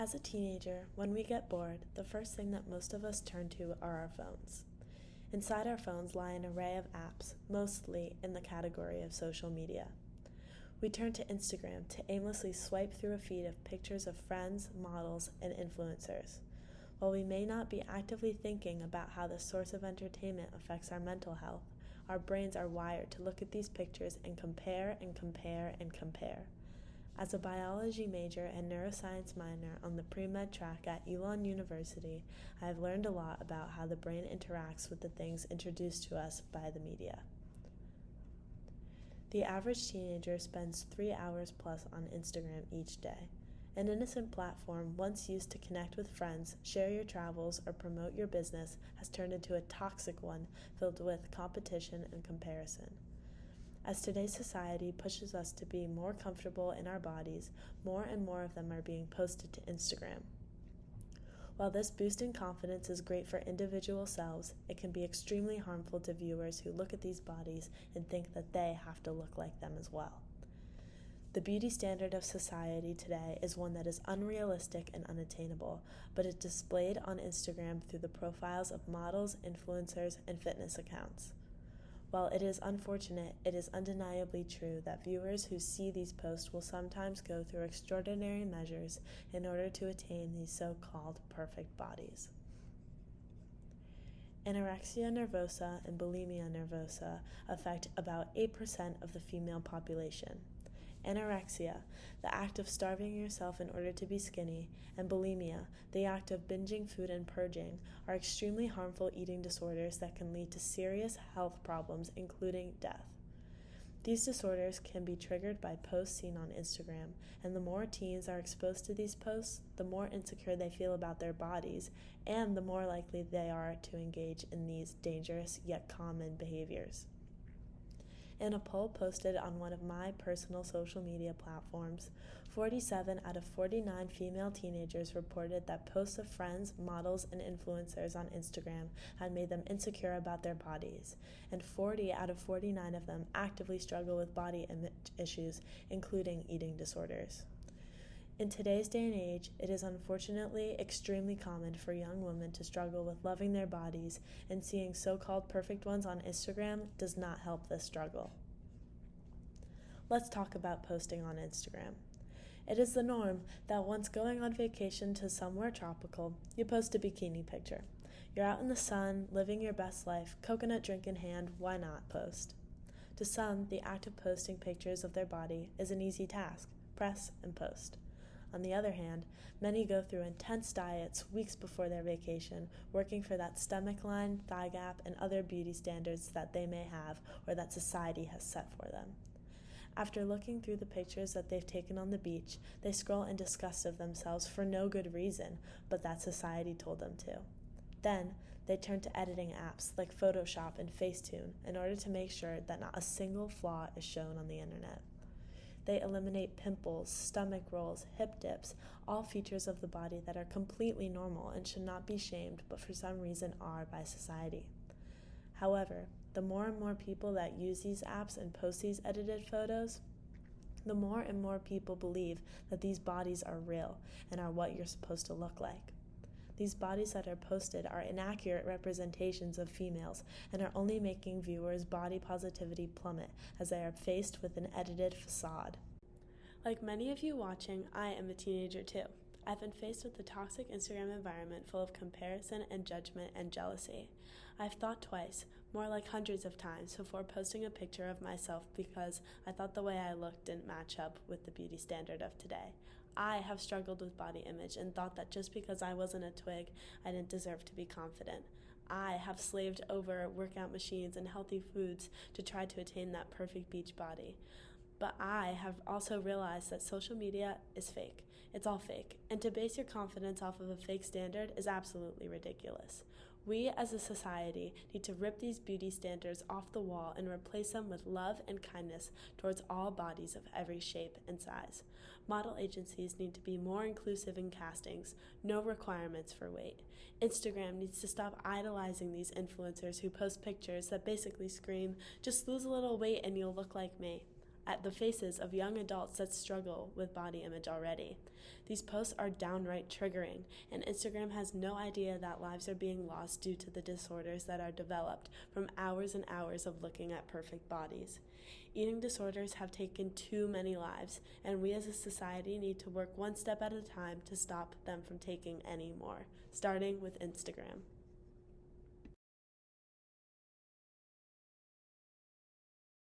As a teenager, when we get bored, the first thing that most of us turn to are our phones. Inside our phones lie an array of apps, mostly in the category of social media. We turn to Instagram to aimlessly swipe through a feed of pictures of friends, models, and influencers. While we may not be actively thinking about how this source of entertainment affects our mental health, our brains are wired to look at these pictures and compare and compare and compare. As a biology major and neuroscience minor on the pre-med track at Elon University, I have learned a lot about how the brain interacts with the things introduced to us by the media. The average teenager spends 3 hours plus on Instagram each day. An innocent platform once used to connect with friends, share your travels, or promote your business has turned into a toxic one filled with competition and comparison. As today's society pushes us to be more comfortable in our bodies, more and more of them are being posted to Instagram. While this boost in confidence is great for individual selves, it can be extremely harmful to viewers who look at these bodies and think that they have to look like them as well. The beauty standard of society today is one that is unrealistic and unattainable, but is displayed on Instagram through the profiles of models, influencers, and fitness accounts. While it is unfortunate, it is undeniably true that viewers who see these posts will sometimes go through extraordinary measures in order to attain these so-called perfect bodies. Anorexia nervosa and bulimia nervosa affect about 8% of the female population. Anorexia, the act of starving yourself in order to be skinny, and bulimia, the act of binging food and purging, are extremely harmful eating disorders that can lead to serious health problems, including death. These disorders can be triggered by posts seen on Instagram, and the more teens are exposed to these posts, the more insecure they feel about their bodies, and the more likely they are to engage in these dangerous yet common behaviors. In a poll posted on one of my personal social media platforms, 47 out of 49 female teenagers reported that posts of friends, models, and influencers on Instagram had made them insecure about their bodies, and 40 out of 49 of them actively struggle with body image issues, including eating disorders. In today's day and age, it is unfortunately extremely common for young women to struggle with loving their bodies, and seeing so-called perfect ones on Instagram does not help this struggle. Let's talk about posting on Instagram. It is the norm that once going on vacation to somewhere tropical, you post a bikini picture. You're out in the sun, living your best life, coconut drink in hand, why not post? To some, the act of posting pictures of their body is an easy task. Press and post. On the other hand, many go through intense diets weeks before their vacation, working for that stomach line, thigh gap, and other beauty standards that they may have or that society has set for them. After looking through the pictures that they've taken on the beach, they scroll in disgust of themselves for no good reason, but that society told them to. Then, they turn to editing apps like Photoshop and Facetune in order to make sure that not a single flaw is shown on the internet. They eliminate pimples, stomach rolls, hip dips, all features of the body that are completely normal and should not be shamed, but for some reason are by society. However, the more and more people that use these apps and post these edited photos, the more and more people believe that these bodies are real and are what you're supposed to look like. These bodies that are posted are inaccurate representations of females and are only making viewers' body positivity plummet as they are faced with an edited facade. Like many of you watching, I am a teenager too. I've been faced with the toxic Instagram environment full of comparison and judgment and jealousy. I've thought twice, more like hundreds of times, before posting a picture of myself because I thought the way I looked didn't match up with the beauty standard of today. I have struggled with body image and thought that just because I wasn't a twig, I didn't deserve to be confident. I have slaved over workout machines and healthy foods to try to attain that perfect beach body. But I have also realized that social media is fake. It's all fake. And to base your confidence off of a fake standard is absolutely ridiculous. We as a society need to rip these beauty standards off the wall and replace them with love and kindness towards all bodies of every shape and size. Model agencies need to be more inclusive in castings, no requirements for weight. Instagram needs to stop idolizing these influencers who post pictures that basically scream, just lose a little weight and you'll look like me. at the faces of young adults that struggle with body image already. These posts are downright triggering, and Instagram has no idea that lives are being lost due to the disorders that are developed from hours and hours of looking at perfect bodies. Eating disorders have taken too many lives, and we as a society need to work one step at a time to stop them from taking any more, starting with Instagram.